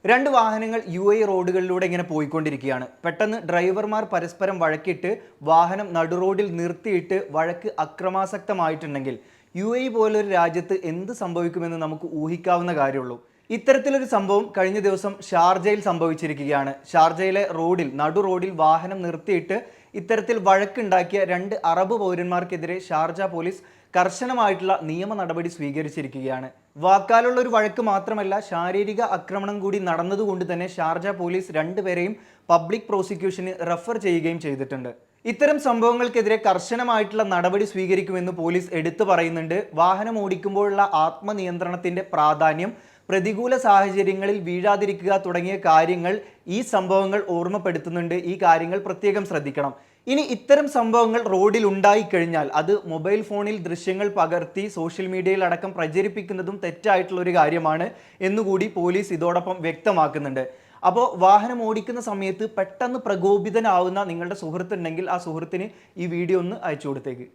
രണ്ട് വാഹനങ്ങൾ റോഡുകളിലൂടെ ഇങ്ങനെ പോയിക്കൊണ്ടിരിക്കുകയാണ്. പെട്ടെന്ന് ഡ്രൈവർമാർ പരസ്പരം വഴക്കിട്ട് വാഹനം നടുറോഡിൽ നിർത്തിയിട്ട് വഴക്ക് അക്രമാസക്തമായിട്ടുണ്ടെങ്കിൽ പോലൊരു രാജ്യത്ത് എന്ത് സംഭവിക്കുമെന്ന് നമുക്ക് ഊഹിക്കാവുന്ന കാര്യമുള്ളൂ. ഇത്തരത്തിലൊരു സംഭവം കഴിഞ്ഞ ദിവസം ഷാർജയിൽ സംഭവിച്ചിരിക്കുകയാണ്. ഷാർജയിലെ നടു റോഡിൽ വാഹനം നിർത്തിയിട്ട് ഇത്തരത്തിൽ വഴക്കുണ്ടാക്കിയ രണ്ട് അറബ് പൗരന്മാർക്കെതിരെ ഷാർജ പോലീസ് കർശനമായിട്ടുള്ള നിയമ നടപടി സ്വീകരിച്ചിരിക്കുകയാണ്. വാക്കാലുള്ള ഒരു വഴക്ക് മാത്രമല്ല, ശാരീരിക ആക്രമണം കൂടി നടന്നതുകൊണ്ട് തന്നെ ഷാർജ പോലീസ് രണ്ടുപേരെയും പബ്ലിക് പ്രോസിക്യൂഷന് റെഫർ ചെയ്യുകയും ചെയ്തിട്ടുണ്ട്. ഇത്തരം സംഭവങ്ങൾക്കെതിരെ കർശനമായിട്ടുള്ള നടപടി സ്വീകരിക്കുമെന്ന് പോലീസ് എടുത്തു പറയുന്നുണ്ട്. വാഹനം ഓടിക്കുമ്പോഴുള്ള ആത്മനിയന്ത്രണത്തിന്റെ പ്രാധാന്യം, പ്രതികൂല സാഹചര്യങ്ങളിൽ വീഴാതിരിക്കുക തുടങ്ങിയ കാര്യങ്ങൾ ഈ സംഭവങ്ങൾ ഓർമ്മപ്പെടുത്തുന്നുണ്ട്. ഈ കാര്യങ്ങൾ പ്രത്യേകം ശ്രദ്ധിക്കണം. ഇനി ഇത്തരം സംഭവങ്ങൾ റോഡിൽ ഉണ്ടായിക്കഴിഞ്ഞാൽ അത് മൊബൈൽ ഫോണിൽ ദൃശ്യങ്ങൾ പകർത്തി സോഷ്യൽ മീഡിയയിൽ അടക്കം പ്രചരിപ്പിക്കുന്നതും തെറ്റായിട്ടുള്ള ഒരു കാര്യമാണ് എന്നുകൂടി പോലീസ് ഇതോടൊപ്പം വ്യക്തമാക്കുന്നുണ്ട്. അപ്പോൾ വാഹനം ഓടിക്കുന്ന സമയത്ത് പെട്ടെന്ന് പ്രകോപിതനാവുന്ന നിങ്ങളുടെ സുഹൃത്തുണ്ടെങ്കിൽ ആ സുഹൃത്തിന് ഈ വീഡിയോ ഒന്ന് അയച്ചു കൊടുത്തേക്ക്.